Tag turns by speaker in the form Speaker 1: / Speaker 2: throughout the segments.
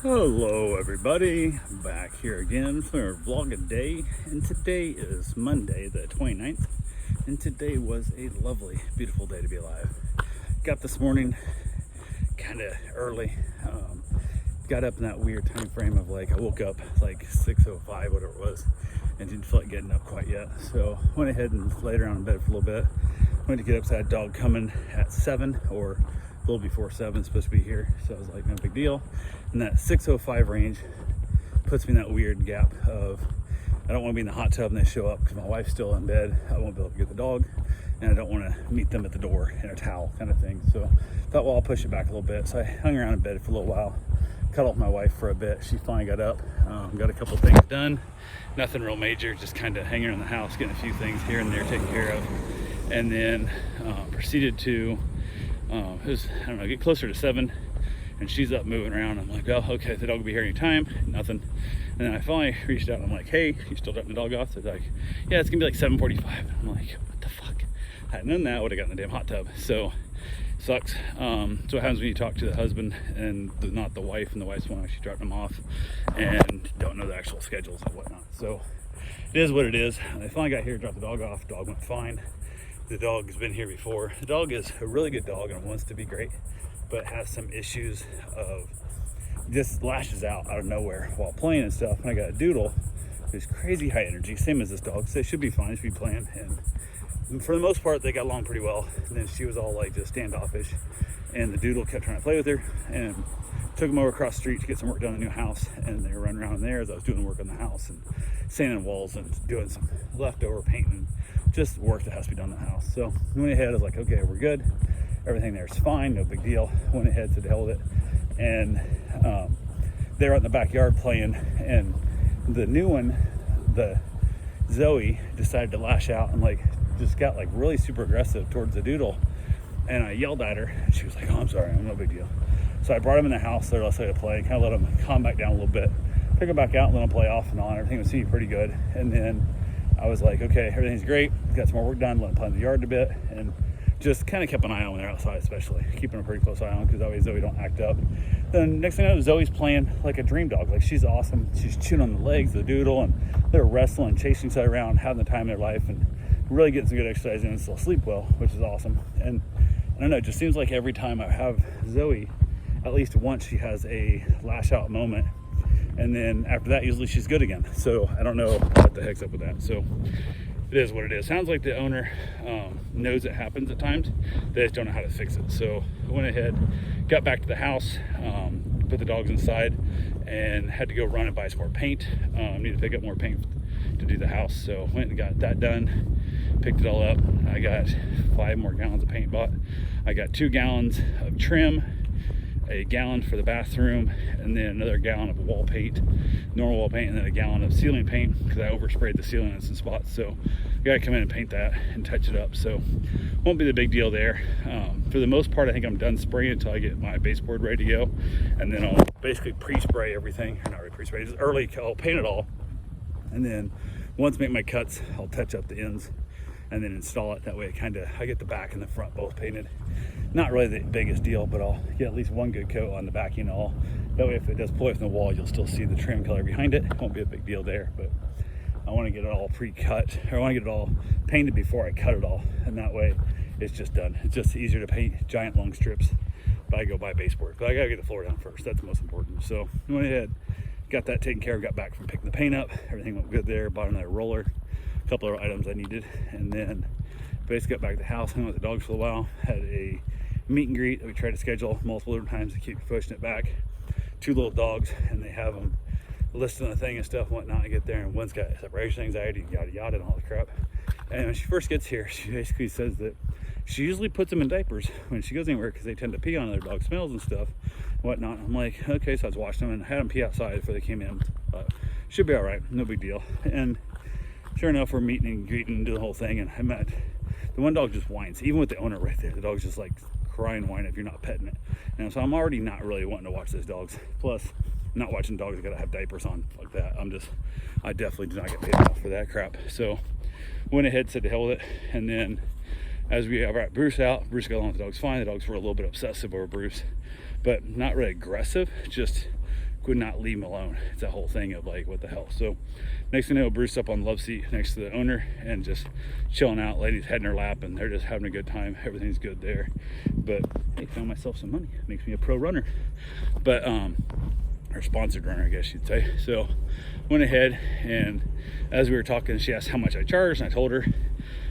Speaker 1: Hello everybody, back here again for a vlog a day, and today is Monday the 29th, and today was a lovely, beautiful day to be alive. Got this morning kind of early, got up in that weird time frame of I woke up like 6:05, whatever it was, and didn't feel like getting up quite yet, so went ahead and laid around in bed for a little bit. Went to get up, so I had a dog coming at 7 or a little before 7, supposed to be here, so I was like, no big deal. And that 6:05 range puts me in that weird gap of I don't want to be in the hot tub and they show up because my wife's still in bed. I won't be able to get the dog, and I don't want to meet them at the door in a towel kind of thing. So thought, well, I'll push it back a little bit. So I hung around in bed for a little while, cuddled with my wife for a bit. She finally got up, got a couple things done, nothing real major, just kind of hanging around the house, getting a few things here and there taken care of, and then proceeded to get closer to 7, and she's up moving around. I'm like, oh, okay, the dog will be here anytime. Nothing. And then I finally reached out and I'm like, hey, you still dropping the dog off? So it's like, yeah, it's gonna be like 7:45. I'm like, what the fuck? If I hadn't known that, I would have gotten in the damn hot tub. So sucks. So what happens when you talk to the husband and not the wife, and the wife's one actually dropped him off and don't know the actual schedules and whatnot. So it is what it is. I finally got here, dropped the dog off. Dog went fine. The dog has been here before. The dog is a really good dog and wants to be great, but has some issues of just lashes out of nowhere while playing and stuff. And I got a doodle who's crazy high energy, same as this dog, so they should be fine, should be playing. And for the most part, they got along pretty well. And then she was all like just standoffish, and the doodle kept trying to play with her, and took him over across the street to get some work done in the new house. And they were running around there as I was doing work on the house and sanding walls and doing some leftover painting, just work that has to be done in the house. So I went ahead, I was like, okay, we're good. Everything there is fine, no big deal. Went ahead, said the hell with it. And they were out in the backyard playing, and the new one, the Zoe, decided to lash out and just got really super aggressive towards the doodle. And I yelled at her, and she was like, oh, I'm sorry, no big deal. So I brought him in the house there, let's say, to play, kind of let him calm back down a little bit. Took him back out and let him play off and on. Everything was seeming pretty good. And then I was like, okay, everything's great. Got some more work done, let him play in the yard a bit, and just kind of kept an eye on when they're outside, especially keeping a pretty close eye on, because that way Zoe don't act up. Then next thing I know, Zoe's playing like a dream dog. Like, she's awesome. She's chewing on the legs of the doodle, and they're wrestling, chasing each other around, having the time of their life, and really getting some good exercise in and still sleep well, which is awesome. And I don't know, it just seems like every time I have Zoe, at least once she has a lash out moment, and then after that, usually she's good again. So I don't know what the heck's up with that. So it is what it is. Sounds like the owner knows it happens at times. They just don't know how to fix it. So I went ahead, got back to the house, put the dogs inside, and had to go run and buy some more paint. Need to pick up more paint to do the house. So went and got that done, picked it all up. I got 5 more gallons of paint bought. I got 2 gallons of trim, a gallon for the bathroom, and then another gallon of wall paint, normal wall paint, and then a gallon of ceiling paint, because I oversprayed the ceiling in some spots. So I gotta come in and paint that and touch it up. So won't be the big deal there. For the most part, I think I'm done spraying until I get my baseboard ready to go, and then I'll basically pre-spray everything, or not really pre-spray, just early. I'll paint it all, and then once I make my cuts, I'll touch up the ends and then install it. That way I get the back and the front both painted. Not really the biggest deal, but I'll get at least one good coat on the backing and all. That way if it does pull away from the wall, you'll still see the trim color behind it. It won't be a big deal there, but I want to get it all pre-cut, or I want to get it all painted before I cut it all, and that way it's just done. It's just easier to paint giant long strips, but I go buy baseboard. But I gotta get the floor down first, that's the most important. So I went ahead, got that taken care of, got back from picking the paint up, everything went good there, bought another roller, a couple of items I needed, and then basically got back to the house, hung with the dogs for a while, had a meet and greet that we tried to schedule multiple different times to keep pushing it back. 2 little dogs, and they have them listed on the thing and stuff and whatnot. I get there, and one's got separation anxiety, yada yada, and all the crap. And when she first gets here, she basically says that she usually puts them in diapers when she goes anywhere, because they tend to pee on other dog smells and stuff and whatnot. I'm like, okay, so I was washing them and had them pee outside before they came in, but should be all right, no big deal. And sure enough, we're meeting and greeting and doing the whole thing, and I met the one dog just whines, even with the owner right there. The dog's just like crying, whining if you're not petting it. And so I'm already not really wanting to watch those dogs. Plus, not watching dogs that gotta have diapers on like that. I definitely do not get paid enough for that crap. So went ahead, said to hell with it, and then as we brought Bruce out, Bruce got along with the dogs fine. The dogs were a little bit obsessive over Bruce, but not really aggressive, just could not leave him alone. It's a whole thing of like, what the hell. So next thing you know, Bruce up on the love seat next to the owner and just chilling out. Lady's head in her lap and they're just having a good time. Everything's good there. But hey, found myself some money. Makes me a pro runner. But or sponsored runner, I guess you'd say. So went ahead, and as we were talking, she asked how much I charged, and I told her,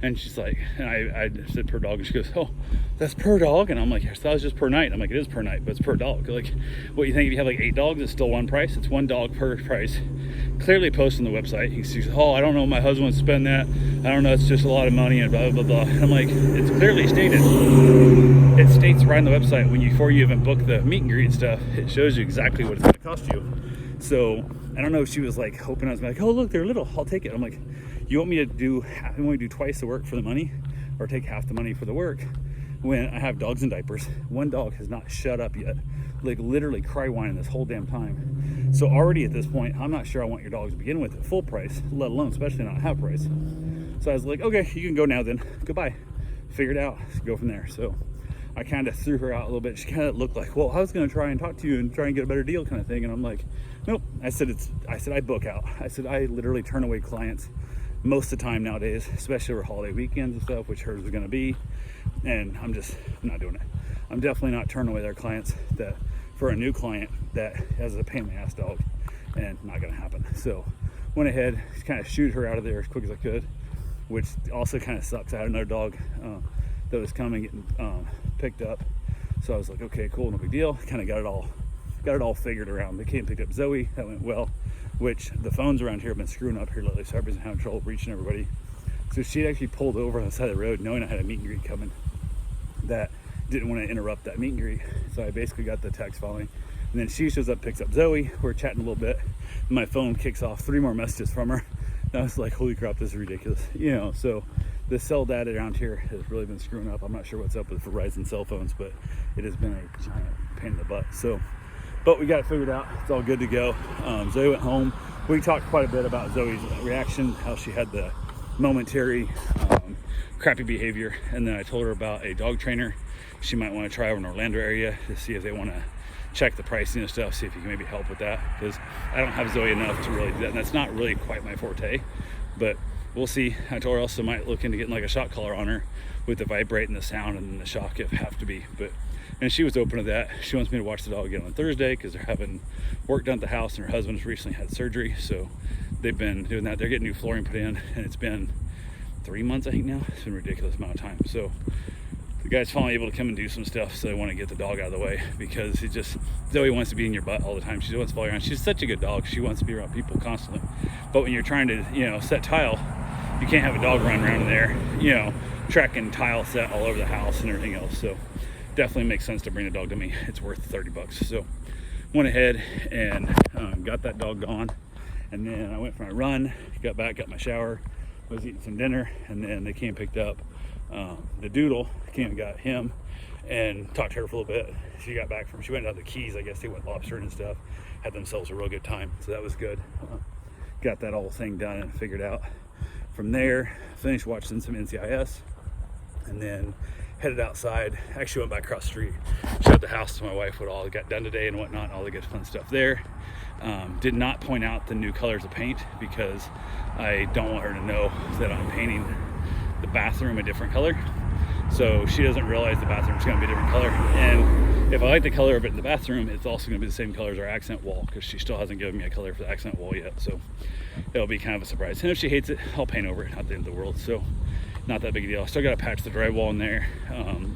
Speaker 1: and she's like, and I said per dog, and she goes, oh, that's per dog? And I'm like, yes, that was just per night. I'm like, it is per night, but it's per dog. Like, what, you think if you have like 8 dogs, it's still one price? It's one dog per price. Clearly posted on the website. He says, oh, I don't know, my husband would spend that. I don't know, it's just a lot of money and blah, blah, blah. And I'm like, it's clearly stated. It states right on the website before you even book the meet and greet and stuff, it shows you exactly what it's going to cost you. So I don't know if she was like hoping I was like, oh look, they're little, I'll take it. I'm like, you want me to do twice the work for the money, or take half the money for the work, when I have dogs in diapers? One dog has not shut up yet, like literally cry whining this whole damn time. So already at this point, I'm not sure I want your dogs to begin with at full price, let alone especially not half price. So I was like, okay, you can go now then, goodbye. Figure it out, go from there. So I kind of threw her out a little bit. She kind of looked like, well, I was going to try and talk to you and try and get a better deal kind of thing. And I'm like, nope. I said, I book out. I said, I literally turn away clients most of the time nowadays, especially over holiday weekends and stuff, which hers was going to be. And I'm not doing it. I'm definitely not turning away their clients that for a new client that has a pain in the ass dog, and not going to happen. So went ahead, kind of shoot her out of there as quick as I could, which also kind of sucks. I had another dog that was coming, getting picked up. So I was like, okay, cool, no big deal. Kind of got it all figured around. They came and picked up Zoe. That went well, which the phones around here have been screwing up here lately, so I've been having trouble reaching everybody. So she actually pulled over on the side of the road knowing I had a meet and greet coming that didn't want to interrupt that meet and greet. So I basically got the text following, and then she shows up, picks up Zoe. We're chatting a little bit, and my phone kicks off 3 more messages from her. And I was like, holy crap, this is ridiculous. So the cell data around here has really been screwing up. I'm not sure what's up with Verizon cell phones, but it has been a giant pain in the butt. So, but we got it figured out. It's all good to go. Zoe went home. We talked quite a bit about Zoe's reaction, how she had the momentary crappy behavior, and then I told her about a dog trainer she might want to try over in the Orlando area to see if they want to check the pricing and stuff, see if you can maybe help with that, because I don't have Zoe enough to really do that, and that's not really quite my forte, but we'll see. I told her also might look into getting like a shock collar on her with the vibrate and the sound and then the shock if have to be. And she was open to that. She wants me to watch the dog again on Thursday because they're having work done at the house, and her husband's recently had surgery, so they've been doing that. They're getting new flooring put in, and it's been 3 months, I think now. It's been a ridiculous amount of time. So the guy's finally able to come and do some stuff, so they want to get the dog out of the way, because Zoe wants to be in your butt all the time. She wants to follow around. She's such a good dog. She wants to be around people constantly. But when you're trying to, set tile, you can't have a dog run around in there, tracking tile set all over the house and everything else. So definitely makes sense to bring the dog to me. It's worth $30. So went ahead and got that dog gone. And then I went for my run, got back, got my shower, was eating some dinner, and then they came and picked up the Doodle. Came and got him and talked to her for a little bit. She went out the Keys. I guess they went lobstering and stuff, had themselves a real good time, so that was good. Got that whole thing done and figured out. From there, finished watching some NCIS, and then headed outside. Actually went back across the street, showed the house to my wife what all got done today and whatnot, all the good fun stuff there. Did not point out the new colors of paint because I don't want her to know that I'm painting the bathroom a different color, so she doesn't realize the bathroom's going to be a different color. And if I like the color of it in the bathroom, it's also going to be the same color as our accent wall, because she still hasn't given me a color for the accent wall yet, so it'll be kind of a surprise. And if she hates it, I'll paint over it, not the end of the world. So not that big a deal. I still got to patch the drywall in there.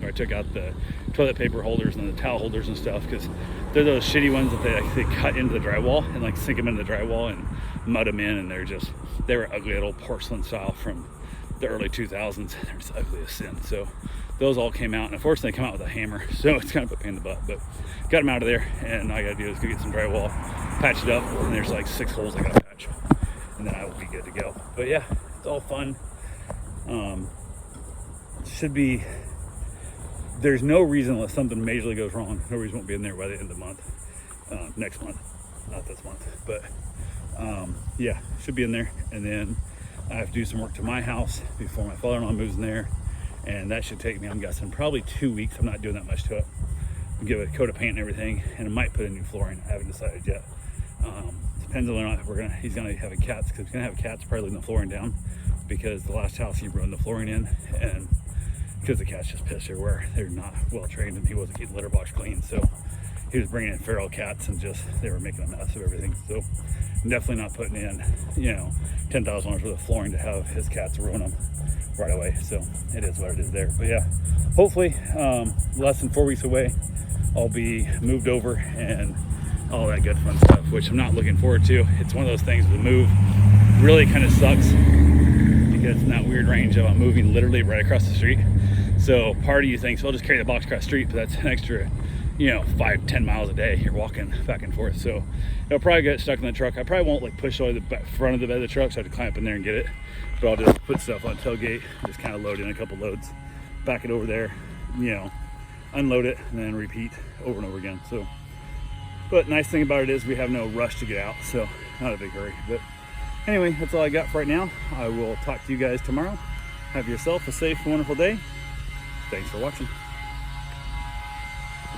Speaker 1: I took out the toilet paper holders and the towel holders and stuff, because they're those shitty ones that they cut into the drywall and like sink them into the drywall and mud them in, and they were ugly little porcelain style from the early 2000s. They're just ugly as sin. So those all came out, and unfortunately they come out with a hammer, so it's kind of a pain in the butt, but got them out of there. And all I gotta do is go get some drywall, patch it up, and there's like 6 holes I gotta patch, and then I will be good to go. But yeah, it's all fun. There's no reason unless something majorly goes wrong, no reason won't be in there by the end of the month, next month, not this month, but yeah, should be in there. And then I have to do some work to my house before my father-in-law moves in there, and that should take me, I'm guessing, probably 2 weeks. I'm not doing that much to it. I'll give it a coat of paint and everything, and I might put in new flooring. I haven't decided yet. Depends on whether or not he's gonna have cats, because he's gonna have cats probably leaving the flooring down, because the last house he ruined the flooring in, and because the cats just pissed everywhere. They're not well trained, and he wasn't keeping the litter box clean, so he was bringing in feral cats, and just they were making a mess of everything. So I'm definitely not putting in, you know, $10,000 worth of flooring to have his cats ruin them right away. So it is what it is there. But yeah, hopefully less than 4 weeks away, I'll be moved over and all that good fun stuff, which I'm not looking forward to. It's one of those things, the move really kind of sucks because it's in that weird range of I'm moving literally right across the street. So part of you thinks, well, just carry the box across the street, but that's an extra, you know, 5-10 miles a day you're walking back and forth. So it'll probably get stuck in the truck. I probably won't like push away the front of the bed of the truck, so I have to climb up in there and get it. But I'll just put stuff on the tailgate, just kind of load in a couple loads, back it over there, you know, unload it, and then repeat over and over again. So, but nice thing about it is we have no rush to get out, so not a big hurry. But anyway, that's all I got for right now. I will talk to you guys tomorrow. Have yourself a safe, wonderful day. Thanks for watching.